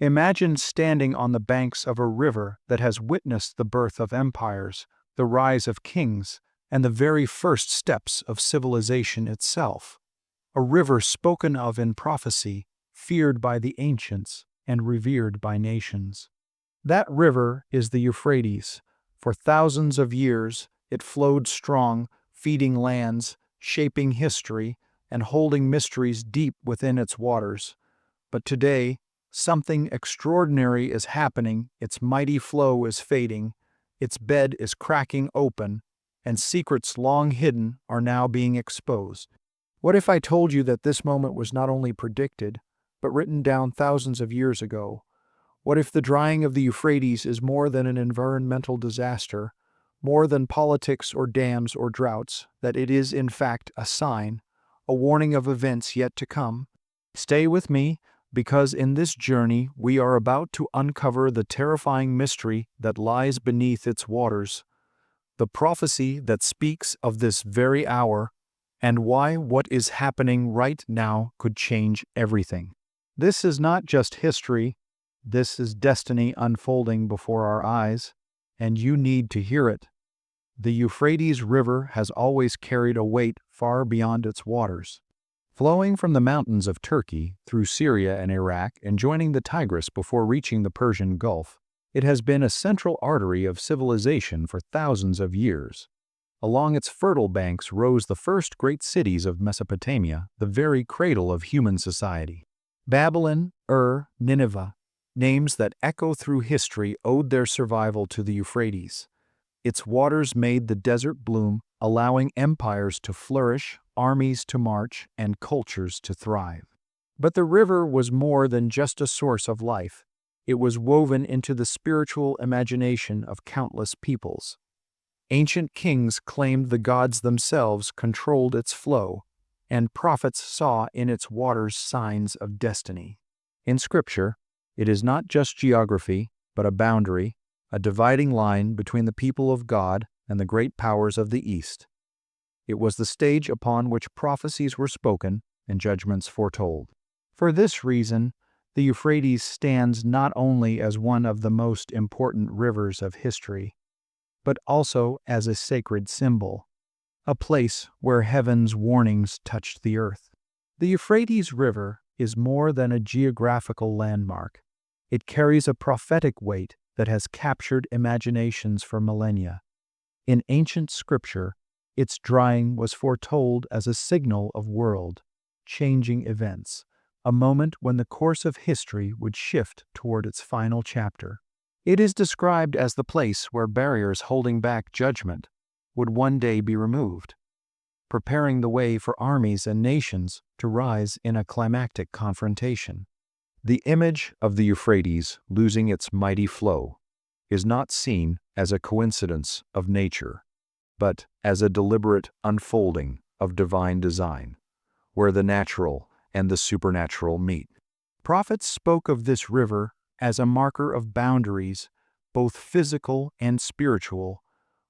Imagine standing on the banks of a river that has witnessed the birth of empires, the rise of kings, and the very first steps of civilization itself. A river spoken of in prophecy, feared by the ancients, and revered by nations. That river is the Euphrates. For thousands of years, it flowed strong, feeding lands, shaping history, and holding mysteries deep within its waters. But today, something extraordinary is happening. Its mighty flow is fading, its bed is cracking open, and secrets long hidden are now being exposed. What if I told you that this moment was not only predicted, but written down thousands of years ago? What if the drying of the Euphrates is more than an environmental disaster, more than politics or dams or droughts, that it is in fact a sign, a warning of events yet to come? Stay with me, because in this journey we are about to uncover the terrifying mystery that lies beneath its waters, the prophecy that speaks of this very hour, and why what is happening right now could change everything. This is not just history, this is destiny unfolding before our eyes, and you need to hear it. The Euphrates River has always carried a weight far beyond its waters. Flowing from the mountains of Turkey through Syria and Iraq and joining the Tigris before reaching the Persian Gulf, it has been a central artery of civilization for thousands of years. Along its fertile banks rose the first great cities of Mesopotamia, the very cradle of human society. Babylon, Nineveh, names that echo through history owed their survival to the Euphrates. Its waters made the desert bloom, allowing empires to flourish, armies to march, and cultures to thrive. But the river was more than just a source of life. It was woven into the spiritual imagination of countless peoples. Ancient kings claimed the gods themselves controlled its flow, and prophets saw in its waters signs of destiny. In Scripture, it is not just geography, but a boundary, a dividing line between the people of God and the great powers of the East. It was the stage upon which prophecies were spoken and judgments foretold. For this reason, the Euphrates stands not only as one of the most important rivers of history, but also as a sacred symbol, a place where heaven's warnings touched the earth. The Euphrates River is more than a geographical landmark. It carries a prophetic weight that has captured imaginations for millennia. In ancient scripture, its drying was foretold as a signal of world-changing events, a moment when the course of history would shift toward its final chapter. It is described as the place where barriers holding back judgment would one day be removed, preparing the way for armies and nations to rise in a climactic confrontation. The image of the Euphrates losing its mighty flow is not seen as a coincidence of nature, but as a deliberate unfolding of divine design, where the natural and the supernatural meet. Prophets spoke of this river as a marker of boundaries, both physical and spiritual,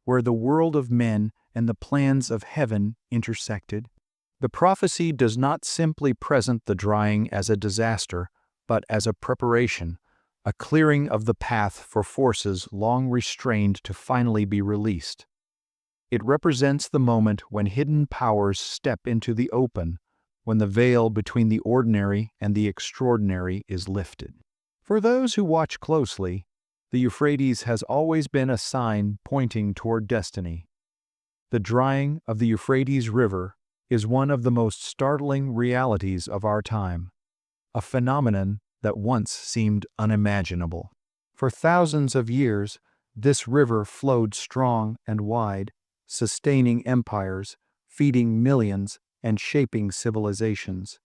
where the world of men and the plans of heaven intersected. The prophecy does not simply present the drying as a disaster, but as a preparation, a clearing of the path for forces long restrained to finally be released. It represents the moment when hidden powers step into the open, when the veil between the ordinary and the extraordinary is lifted. For those who watch closely, the Euphrates has always been a sign pointing toward destiny. The drying of the Euphrates River is one of the most startling realities of our time, a phenomenon that once seemed unimaginable. For thousands of years, this river flowed strong and wide, sustaining empires, feeding millions, and shaping civilizations.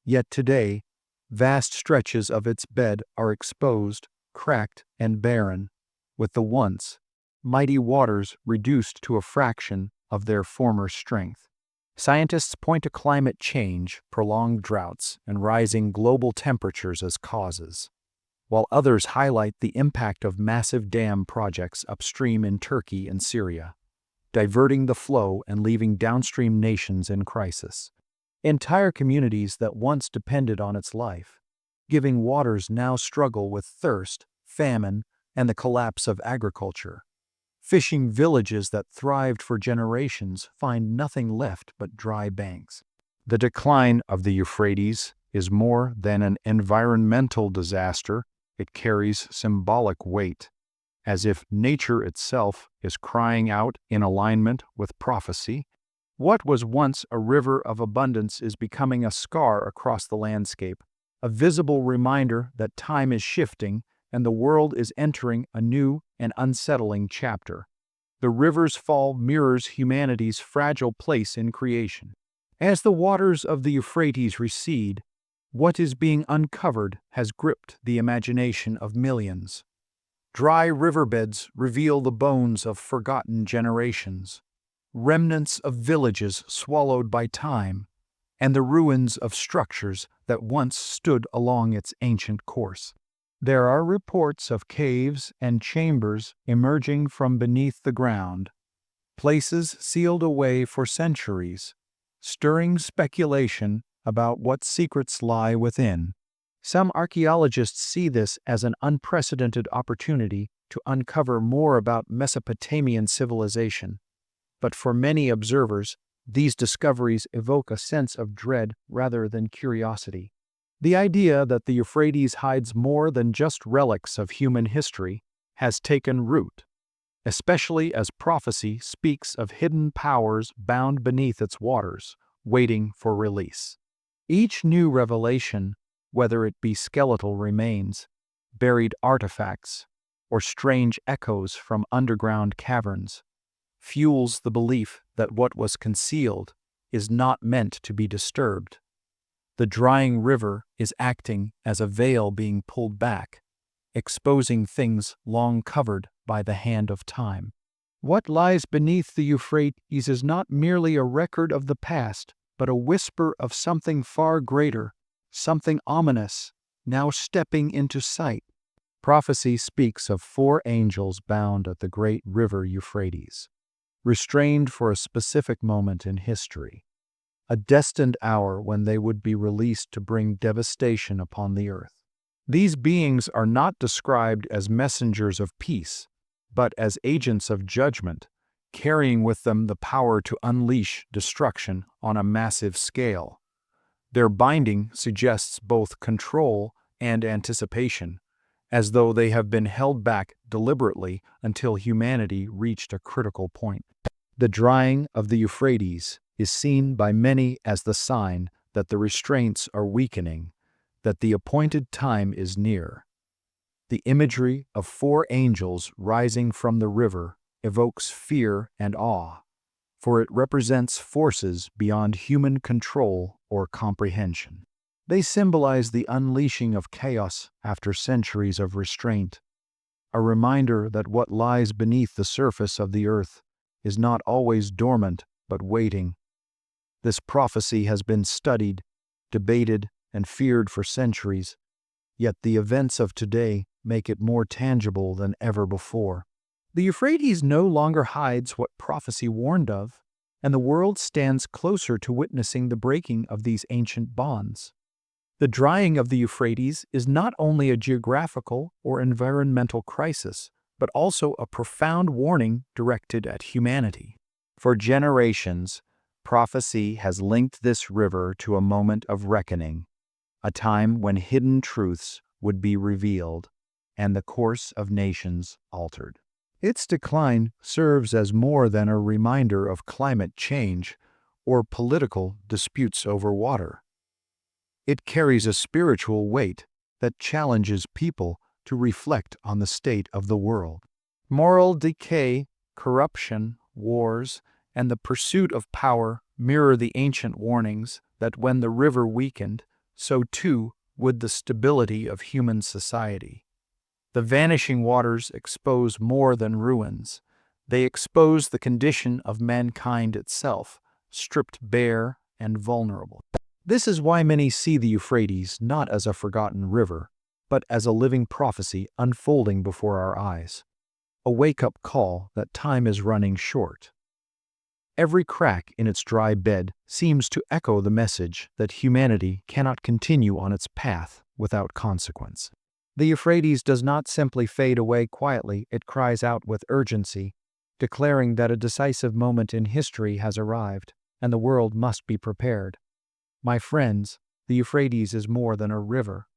Yet today, vast stretches of its bed are exposed, cracked, and barren, with the once mighty waters reduced to a fraction of their former strength. Scientists point to climate change, prolonged droughts, and rising global temperatures as causes, while others highlight the impact of massive dam projects upstream in Turkey and Syria, diverting the flow and leaving downstream nations in crisis. Entire communities that once depended on its life giving waters now struggle with thirst, famine, and the collapse of agriculture. Fishing villages that thrived for generations find nothing left but dry banks. The decline of the Euphrates is more than an environmental disaster, it carries symbolic weight, as if nature itself is crying out in alignment with prophecy. What was once a river of abundance is becoming a scar across the landscape, a visible reminder that time is shifting and the world is entering a new and unsettling chapter. The river's fall mirrors humanity's fragile place in creation. As the waters of the Euphrates recede, what is being uncovered has gripped the imagination of millions. Dry riverbeds reveal the bones of forgotten generations, remnants of villages swallowed by time, and the ruins of structures that once stood along its ancient course. There are reports of caves and chambers emerging from beneath the ground, places sealed away for centuries, stirring speculation about what secrets lie within. Some archaeologists see this as an unprecedented opportunity to uncover more about Mesopotamian civilization. But for many observers, these discoveries evoke a sense of dread rather than curiosity. The idea that the Euphrates hides more than just relics of human history has taken root, especially as prophecy speaks of hidden powers bound beneath its waters, waiting for release. Each new revelation, whether it be skeletal remains, buried artifacts, or strange echoes from underground caverns, fuels the belief that what was concealed is not meant to be disturbed. The drying river is acting as a veil being pulled back, exposing things long covered by the hand of time. What lies beneath the Euphrates is not merely a record of the past, but a whisper of something far greater, something ominous, now stepping into sight. Prophecy speaks of 4 angels bound at the great river Euphrates, restrained for a specific moment in history, a destined hour when they would be released to bring devastation upon the earth. These beings are not described as messengers of peace, but as agents of judgment, carrying with them the power to unleash destruction on a massive scale. Their binding suggests both control and anticipation, as though they have been held back deliberately until humanity reached a critical point. The drying of the Euphrates is seen by many as the sign that the restraints are weakening, that the appointed time is near. The imagery of 4 angels rising from the river evokes fear and awe, for it represents forces beyond human control or comprehension. They symbolize the unleashing of chaos after centuries of restraint, a reminder that what lies beneath the surface of the earth is not always dormant but waiting. This prophecy has been studied, debated, and feared for centuries, yet the events of today make it more tangible than ever before. The Euphrates no longer hides what prophecy warned of, and the world stands closer to witnessing the breaking of these ancient bonds. The drying of the Euphrates is not only a geographical or environmental crisis, but also a profound warning directed at humanity. For generations, prophecy has linked this river to a moment of reckoning, a time when hidden truths would be revealed and the course of nations altered. Its decline serves as more than a reminder of climate change or political disputes over water. It carries a spiritual weight that challenges people to reflect on the state of the world. Moral decay, corruption, wars, and the pursuit of power mirror the ancient warnings that when the river weakened, so too would the stability of human society. The vanishing waters expose more than ruins. They expose the condition of mankind itself, stripped bare and vulnerable. This is why many see the Euphrates not as a forgotten river, but as a living prophecy unfolding before our eyes, a wake-up call that time is running short. Every crack in its dry bed seems to echo the message that humanity cannot continue on its path without consequence. The Euphrates does not simply fade away quietly, it cries out with urgency, declaring that a decisive moment in history has arrived, and the world must be prepared. My friends, the Euphrates is more than a river.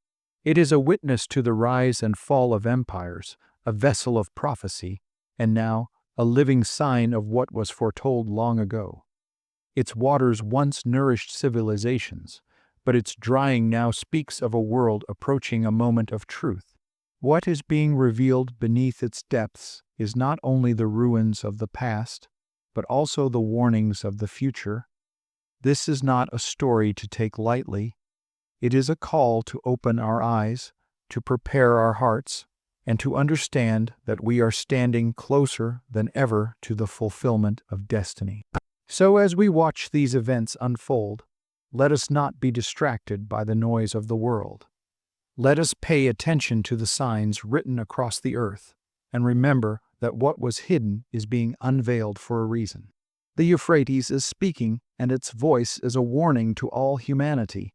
It is a witness to the rise and fall of empires, a vessel of prophecy, and now a living sign of what was foretold long ago. Its waters once nourished civilizations, but its drying now speaks of a world approaching a moment of truth. What is being revealed beneath its depths is not only the ruins of the past, but also the warnings of the future. This is not a story to take lightly. It is a call to open our eyes, to prepare our hearts, and to understand that we are standing closer than ever to the fulfillment of destiny. So as we watch these events unfold, let us not be distracted by the noise of the world. Let us pay attention to the signs written across the earth, and remember that what was hidden is being unveiled for a reason. The Euphrates is speaking, and its voice is a warning to all humanity.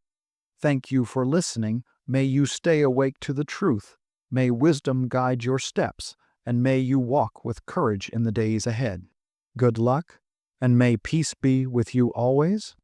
Thank you for listening. May you stay awake to the truth. May wisdom guide your steps, and may you walk with courage in the days ahead. Good luck, and may peace be with you always.